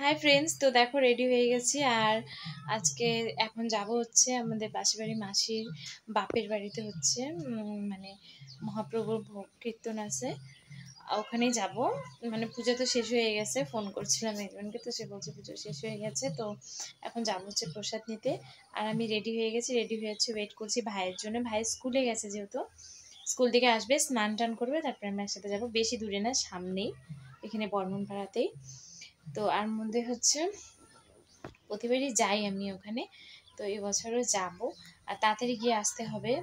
Hi friends, তো দেখো ready হয়ে গেছি। আর আজকে এখন যাব হচ্ছে আমাদের পাশের বাড়ি মাসির বাপের বাড়িতে হচ্ছে মানে মহাপ্রভুর ভোগ কীর্তন আছে, ওখানেই যাব। মানে পুজো তো শেষ হয়ে গেছে, ফোন করছিলাম একজনকে, তো সে বলছে পুজো শেষ হয়ে গেছে, তো এখন যাব হচ্ছে প্রসাদ নিতে। আর আমি রেডি হয়ে গেছি, রেডি হয়ে হচ্ছে ওয়েট করছি ভাইয়ের জন্য। ভাই স্কুলে গেছে, যেহেতু স্কুল থেকে আসবে, স্নান টান করবে, তারপরে আমরা একসাথে যাবো। বেশি দূরে না, সামনেই, এখানে বর্মনপাড়াতেই। তো আর মধ্যে হচ্ছে প্রতিবারই যাই আমি ওখানে, তো এবছরও যাব। আর তাড়াতাড়ি গিয়ে আসতে হবে,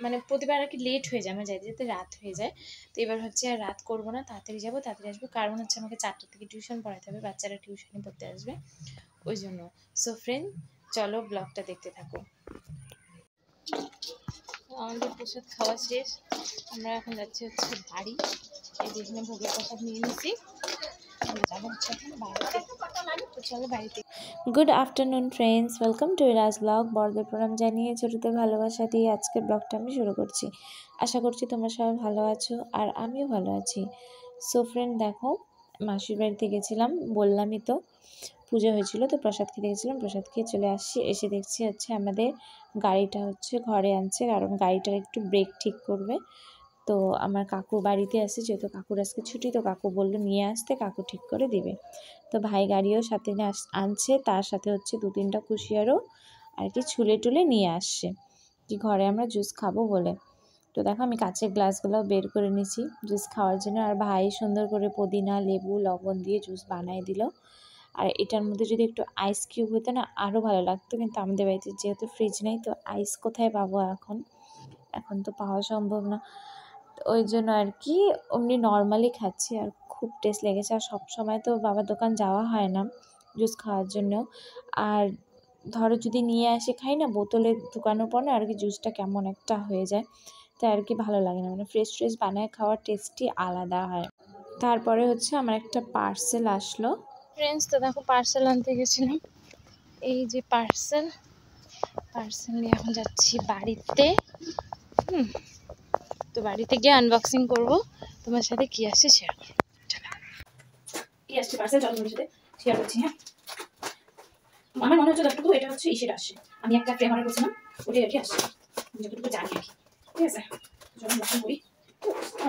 মানে প্রতিবার আর কি লেট হয়ে যায়, আমার যাইতে যেতে রাত হয়ে যায়। তো এবার হচ্ছে আর রাত করব না, তাড়াতাড়ি যাবো, তাড়াতাড়ি আসবো, কারণ হচ্ছে আমাকে 4টা থেকে টিউশন পড়াতে হবে, বাচ্চারা টিউশনে পড়তে আসবে ওই জন্য। সো ফ্রেন্ড, চলো ব্লগটা দেখতে থাকো। আমাদের প্রসাদ খাওয়া শেষ, আমরা এখন যাচ্ছি হচ্ছে বাড়ি। এই যেখানে ভোগের প্রসাদ নিয়ে নিছি, good afternoon friends, welcome to Iraj blog. বড়দের প্রণাম জানিয়ে ছোটদের ভালোবাসা দিয়ে আজকের ব্লগটা আমি শুরু করছি। আশা করছি তোমরা সবাই ভালো আছো, আর আমিও ভালো আছি। সো ফ্রেন্ড, দেখো মাসির বাড়িতে গেছিলাম, বললামই তো পুজো হয়েছিল, তো প্রসাদ খেতে গেছিলাম, প্রসাদ খেয়ে চলে আসছি। এসে দেখছি হচ্ছে আমাদের গাড়িটা হচ্ছে ঘরে আনছে, কারণ গাড়িটার একটু ব্রেক ঠিক করবে। তো আমার কাকু বাড়িতে আসে, যেহেতু কাকুর আজকে ছুটি, তো কাকু বললো নিয়ে আসতে, কাকু ঠিক করে দিবে। তো ভাই গাড়িও সাথে আনছে, তার সাথে হচ্ছে 2-3টা কুশিয়ারও আর কি ছুলে টুলে নিয়ে আসছে, কি ঘরে আমরা জুস খাবো বলে। তো দেখো আমি কাঁচের গ্লাসগুলো বের করে নিয়েছি জুস খাওয়ার জন্য। আর ভাই সুন্দর করে পুদিনা, লেবু, লবণ দিয়ে জুস বানিয়ে দিল। আর এটার মধ্যে যদি একটু আইস কিউব হতো না, আরও ভালো লাগতো, কিন্তু আমাদের বাড়িতে যেহেতু ফ্রিজ নেই, তো আইস কোথায় পাবো এখন তো পাওয়া সম্ভব না। ওই জন্য আর কি অমনি নর্মালি খাচ্ছি, আর খুব টেস্ট লেগেছে। আর সবসময় তো বাবার দোকান যাওয়া হয় না জুস খাওয়ার জন্য, আর ধরো যদি নিয়ে আসে খাই না, বোতলে ঢুকানোর পর না আর কি জুসটা কেমন একটা হয়ে যায়, তাই আর কি ভালো লাগে না। মানে ফ্রেশ বানায় খাওয়ার টেস্টই আলাদা হয়। তারপরে হচ্ছে আমার একটা পার্সেল আসলো ফ্রেন্ডস, তো দেখো পার্সেল আনতে গেছিলাম, এই যে পার্সেল নিয়ে এখন যাচ্ছি বাড়িতে। তো বাড়িতে গিয়ে আনবক্সিং করব, তোমার সাথে কি আসছে শেয়ার করবো। কি আসছে পার্সেল, চলো তোমার সাথে শেয়ার করছি। হ্যাঁ, আমার মনে হচ্ছে যতটুকু এটা হচ্ছে ইসের আসছে, আমি একটা ফ্রেম অর্ডার করছিলাম, ওটাই আর কি আসছে, যতটুকু জানি আর কি। ঠিক আছে, চলো আনবক্সিং করি।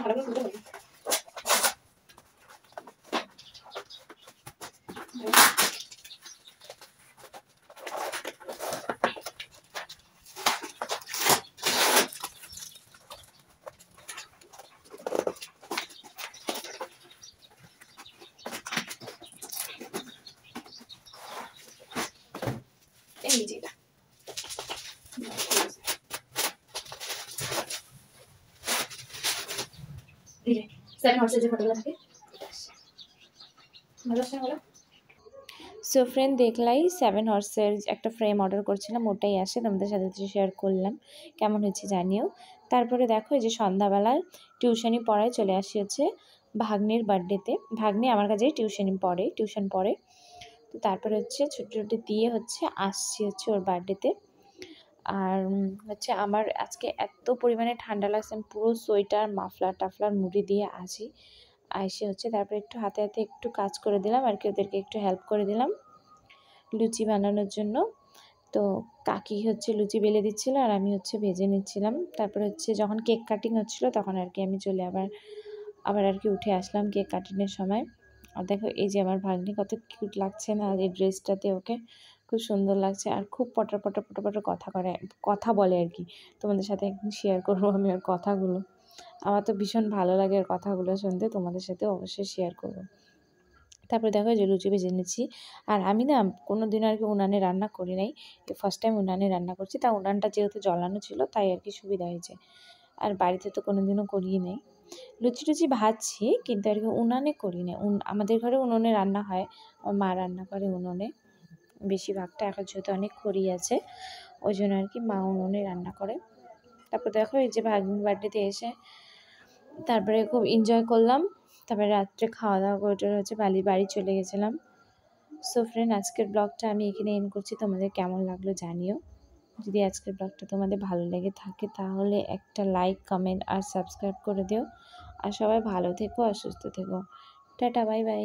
ভালো করে খুলতে পারি। এই যে এটা 7 হর্সের যে ফটোগুলো থাকে, ভালো আসছে বলো। সো ফ্রেন্ড, দেখলাই 7 হর্সের একটা ফ্রেম অর্ডার করছিলাম, ওটাই আসে, তোমাদের সাথে শেয়ার করলাম, কেমন হয়েছে জানিও। তারপরে দেখো এই যে সন্ধ্যাবেলার টিউশনি পড়ায় চলে আসি হচ্ছে ভাগ্নের বার্থডেতে। ভাগ্নে আমার কাছে টিউশন পড়ে। তো তারপরে হচ্ছে ছুটি দিয়ে হচ্ছে আসছি হচ্ছে ওর বার্থডেতে। আর হচ্ছে আমার আজকে এত পরিমাণে ঠান্ডা লাগছে, আমি পুরো সোয়েটার, মাফলার টাফলার মুড়ি দিয়ে আছি। এসে হচ্ছে তারপরে একটু হাতে একটু কাজ করে দিলাম আর কি, ওদেরকে একটু হেল্প করে দিলাম লুচি বানানোর জন্য। তো কাকি হচ্ছে লুচি বেলে দিচ্ছিল, আর আমি হচ্ছে ভেজে নিচ্ছিলাম। তারপরে হচ্ছে যখন কেক কাটিং হচ্ছিলো, তখন আর কি আমি চলে আবার আর কি উঠে আসলাম কেক কাটিংয়ের সময়। আর দেখো এই যে আমার ভাগ্নি কত কিউট লাগছে না এই ড্রেসটাতে, ওকে খুব সুন্দর লাগছে। আর খুব পটার কথা বলে আর কি, তোমাদের সাথে একদিন শেয়ার করবো আমি ওর কথাগুলো। আমার তো ভীষণ ভালো লাগে ওর কথাগুলো শুনতে, তোমাদের সাথে অবশ্যই শেয়ার করবো। তারপরে দেখো যে লুচি ভেজে নিচ্ছি। আর আমি না কোনো দিন আর কি উনানে রান্না করি নাই, ফার্স্ট টাইম উনানে রান্না করছি। তা উনানটা যেহেতু জ্বলানো ছিল, তাই আর কি সুবিধা হয়েছে। আর বাড়িতে তো কোনো দিনও করিয়ে নেই, লুচি ভাজছি, কিন্তু আর কি উনানে করি না। আমাদের ঘরে উনুনে রান্না হয়, আমার মা রান্না করে উনুনে বেশিরভাগটা, এখন যেহেতু অনেক খড়ি আছে, ওই জন্য আর কি মা উনুনে রান্না করে। তারপর দেখো এই যে ভাগ্নির বার্থডেতে এসে তারপরে খুব এনজয় করলাম। তারপরে রাত্রে খাওয়া দাওয়া করে হচ্ছে বাড়ি চলে গেছিলাম। সো ফ্রেন্ড, আজকের ব্লগটা আমি এখানে এন্ড করছি, তোমাদের কেমন লাগলো জানিও। যদি আজকের ব্লগটা তোমাদের ভালো লেগে থাকে, তাহলে একটা লাইক, কমেন্ট আর সাবস্ক্রাইব করে দিও। আর সবাই ভালো থেকো আর সুস্থ থেকো। Tata, bye bye.